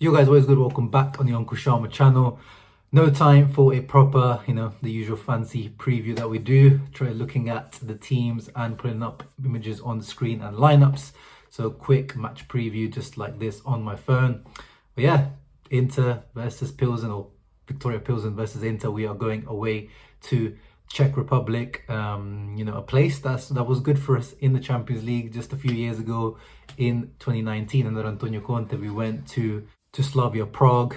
You guys, always good. Welcome back on the Uncle Sharma channel. No time for a proper, the usual fancy preview that we do. Try looking at the teams and putting up images on the screen and lineups. So quick match preview just like this on my phone. But yeah, Inter versus PLZEN, or Viktoria PLZEN versus Inter. We are going away to Czech Republic, a place that was good for us in the Champions League just a few years ago in 2019 under Antonio Conte. We went to Slavia Prague,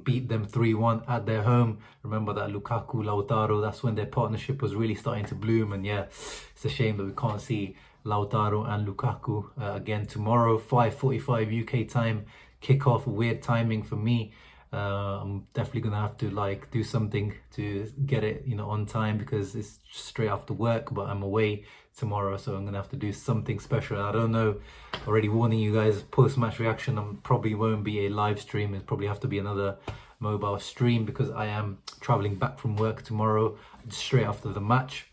beat them 3-1 at their home. Remember that Lukaku, Lautaro, that's when their partnership was really starting to bloom. And yeah, it's a shame that we can't see Lautaro and Lukaku again tomorrow, 5:45 UK time, kickoff. Weird timing for me. I'm definitely gonna have to do something to get it on time, because it's straight after work, but I'm away tomorrow, so I'm gonna have to do something special. I don't know, already warning you guys, post-match reaction probably won't be a live stream. It'll probably have to be another mobile stream, because I am traveling back from work tomorrow straight after the match.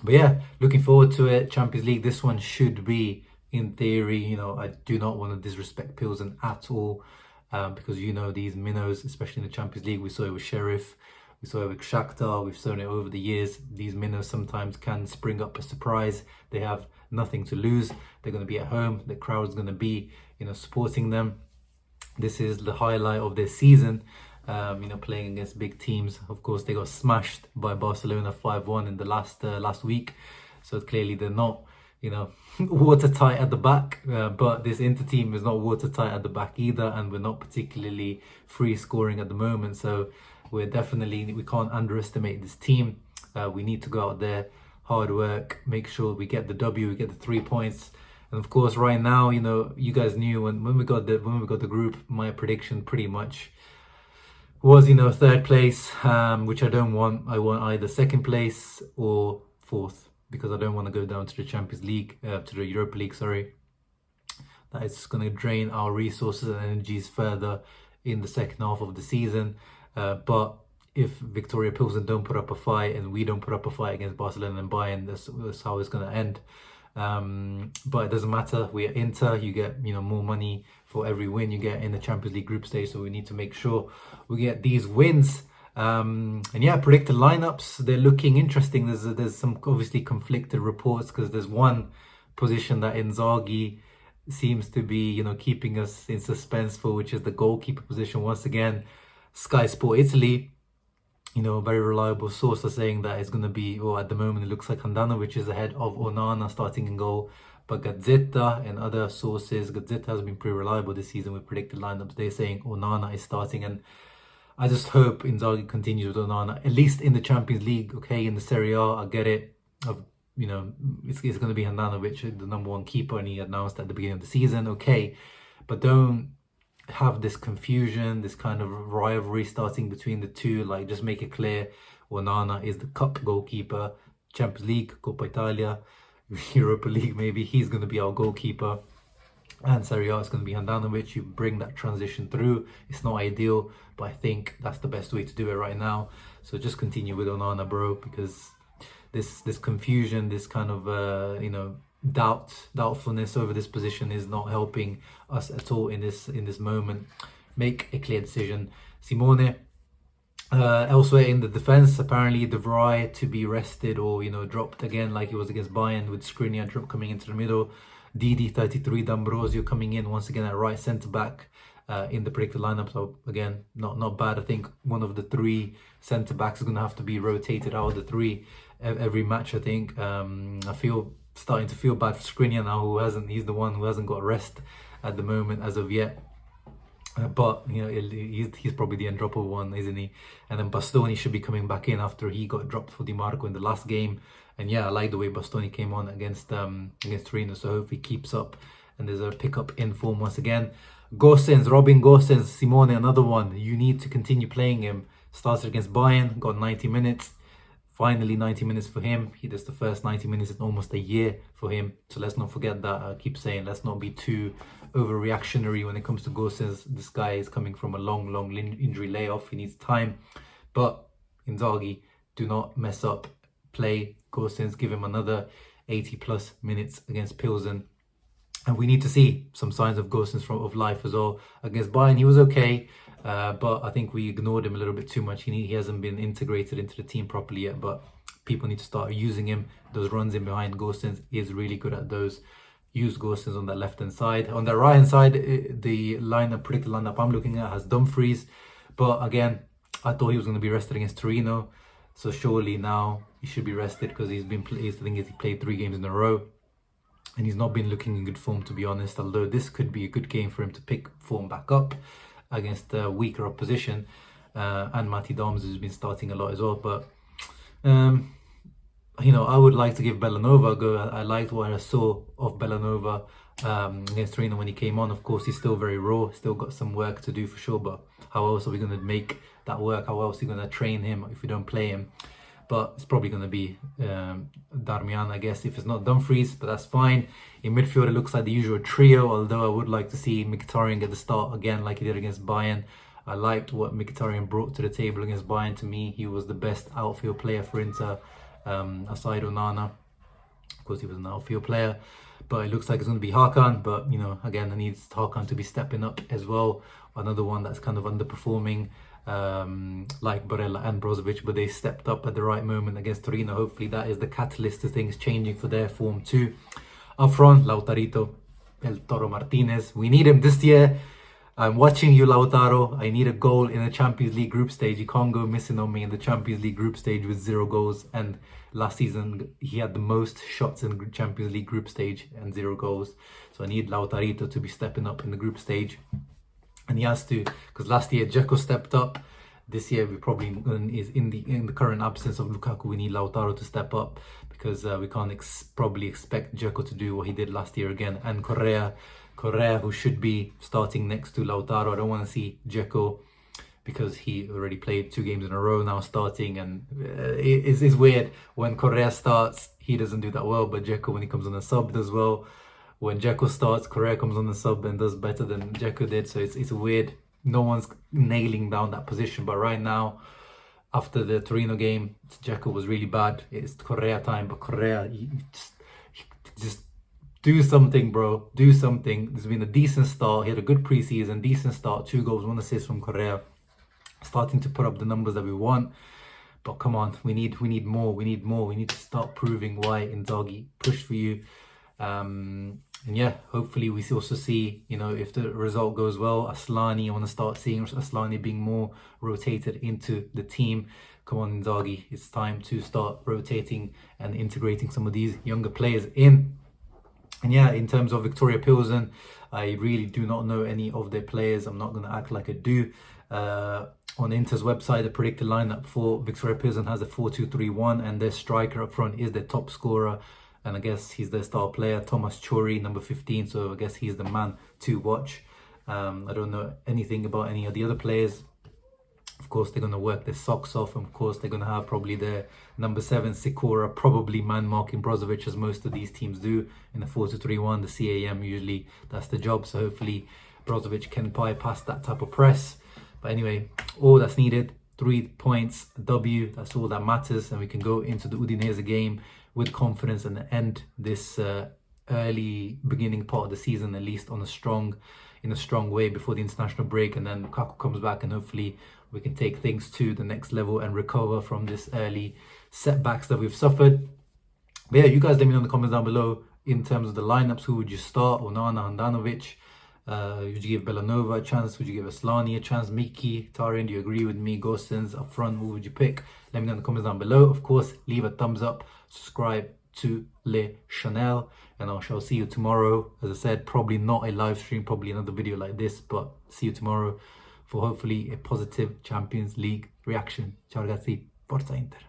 But yeah, looking forward to it. Champions League, this one should be, in theory, I do not want to disrespect PLZEN at all, because these minnows, especially in the Champions League, we saw it with Sheriff, we saw it with Shakhtar, we've seen it over the years. These minnows sometimes can spring up a surprise. They have nothing to lose. They're going to be at home. The crowd's going to be, supporting them. This is the highlight of their season, playing against big teams. Of course, they got smashed by Barcelona 5-1 in the last week. So clearly they're not, watertight at the back, but this Inter team is not watertight at the back either, and we're not particularly free scoring at the moment. So we can't underestimate this team. We need to go out there, hard work, make sure we get the W, we get the 3 points. And of course, right now, you guys knew when we got the group, my prediction pretty much was third place, which I don't want. I want either second place or fourth, because I don't want to go down to the Champions League, to the Europa League, sorry. That is going to drain our resources and energies further in the second half of the season. But if Viktoria PLZEN don't put up a fight and we don't put up a fight against Barcelona and Bayern, that's how it's going to end. But it doesn't matter. We are Inter. You get more money for every win you get in the Champions League group stage. So we need to make sure we get these wins. And yeah, predicted lineups, they're looking interesting. There's some obviously conflicted reports, because there's one position that Inzaghi seems to be keeping us in suspense for, which is the goalkeeper position. Once again, Sky Sport Italy, very reliable source, are saying that it's going to be, or at the moment it looks like Handanovic is ahead of Onana starting in goal. But Gazzetta and other sources, Gazzetta has been pretty reliable this season with predicted lineups. They're saying Onana is starting, and I just hope Inzaghi continues with Onana, at least in the Champions League. Okay, in the Serie A, I get it. It's going to be Handanovic, the number one keeper, and he announced at the beginning of the season. Okay, but don't have this confusion, this kind of rivalry starting between the two. Just make it clear, Onana is the cup goalkeeper. Champions League, Coppa Italia, Europa League, maybe he's going to be our goalkeeper, and Serie A is going to be Handanovic. You bring that transition through. It's not ideal, but I think that's the best way to do it right now. So just continue with Onana, bro, because this confusion, this kind of doubtfulness over this position is not helping us at all in this moment. Make a clear decision. Simone, elsewhere in the defense, apparently De Vrij to be rested or dropped again, like it was against Bayern, with Skriniar coming into the middle. Didi 33, D'Ambrosio coming in once again at right centre back in the predicted lineup. So again, not bad. I think one of the three centre backs is going to have to be rotated out of the three every match. I think starting to feel bad for Skriniar now, he's the one who hasn't got rest at the moment as of yet. But he's probably the undroppable one, isn't he? And then Bastoni should be coming back in after he got dropped for Di Marco in the last game. And yeah, I like the way Bastoni came on against Torino. So hopefully he keeps up and there's a pickup in form once again. Gosens, Robin Gosens, Simone, another one. You need to continue playing him. Started against Bayern, got 90 minutes. Finally 90 minutes for him. He does the first 90 minutes in almost a year for him. So let's not forget that. I keep saying, let's not be too overreactionary when it comes to Gosens. This guy is coming from a long injury layoff. He needs time. But Inzaghi, do not mess up. Play Gosens, give him another 80 plus minutes against PLZEN. And we need to see some signs of Gosens of life as well. Against Bayern, he was okay, but I think we ignored him a little bit too much. He hasn't been integrated into the team properly yet, but people need to start using him. Those runs in behind Gosens, he is really good at those. Use Gosens on that left-hand side. On the right-hand side, the predicted lineup I'm looking at has Dumfries. But again, I thought he was going to be rested against Torino. So surely now he should be rested because I think he played 3 games in a row. And he's not been looking in good form, to be honest. Although this could be a good game for him to pick form back up against a weaker opposition. And Mati Dams has been starting a lot as well. But, you know, I would like to give Bellanova a go. I liked what I saw of Bellanova against Torino when he came on. Of course, he's still very raw. Still got some work to do for sure. But how else are we going to make that work? How else are we going to train him if we don't play him? But it's probably going to be Darmian, I guess, if it's not Dumfries, but that's fine. In midfield, it looks like the usual trio, although I would like to see Mkhitaryan get the start again like he did against Bayern. I liked what Mkhitaryan brought to the table against Bayern. To me, he was the best outfield player for Inter, aside Onana. Of course, he was an outfield player, but it looks like it's going to be Hakan. But, you know, again, I need Hakan to be stepping up as well. Another one that's kind of underperforming. Like Barella and Brozovic, but they stepped up at the right moment against Torino. Hopefully that is the catalyst to things changing for their form too. Up front, Lautarito, El Toro Martinez. We need him this year. I'm watching you, Lautaro. I need a goal in the Champions League group stage. You can't go missing on me in the Champions League group stage with 0 goals. And last season, he had the most shots in the Champions League group stage and 0 goals. So I need Lautarito to be stepping up in the group stage. And he has to, because last year Dzeko stepped up. This year we probably is in the current absence of Lukaku. We need Lautaro to step up because we can't probably expect Dzeko to do what he did last year again. And Correa, who should be starting next to Lautaro. I don't want to see Dzeko because he already played 2 games in a row now starting, and it's weird when Correa starts he doesn't do that well, but Dzeko when he comes on the sub does well. When Dzeko starts, Correa comes on the sub and does better than Dzeko did. So it's weird. No one's nailing down that position. But right now, after the Torino game, Dzeko was really bad. It's Correa time. But Correa, just do something, bro. Do something. There's been a decent start. He had a good preseason, decent start. 2 goals, 1 assist from Correa. Starting to put up the numbers that we want. But come on, we need more. We need more. We need to start proving why Inzaghi pushed for you. And yeah, hopefully we also see, you know, if the result goes well, Aslani, I want to start seeing Aslani being more rotated into the team. Come on, Inzaghi, it's time to start rotating and integrating some of these younger players in. And yeah, in terms of Viktoria Pilsen, I really do not know any of their players. I'm not going to act like I do. On Inter's website, the predicted lineup for Viktoria Pilsen has a 4-2-3-1, and their striker up front is their top scorer. And I guess he's their star player, Thomas Chori, number 15. So I guess he's the man to watch. I don't know anything about any of the other players. Of course, they're going to work their socks off. And of course, they're going to have probably their number 7, Sikora, probably man-marking Brozovic, as most of these teams do. In the 4-2-3-1, the CAM, usually that's the job. So hopefully, Brozovic can bypass that type of press. But anyway, all that's needed, 3 points, a W, that's all that matters. And we can go into the Udinese game with confidence and end this early beginning part of the season, at least in a strong way before the international break. And then Lukaku comes back and hopefully we can take things to the next level and recover from this early setbacks that we've suffered. But yeah, you guys let me know in the comments down below in terms of the lineups. Who would you start? Onana, Handanovic? Would you give Bellanova a chance? Would you give Aslani a chance? Mkhitaryan, do you agree with me? Gosens up front, who would you pick? Let me know in the comments down below. Of course, leave a thumbs up, subscribe to Le Chanel, and I shall see you tomorrow. As I said, probably not a live stream, probably another video like this, but see you tomorrow for hopefully a positive Champions League reaction. Ciao ragazzi, Forza Inter.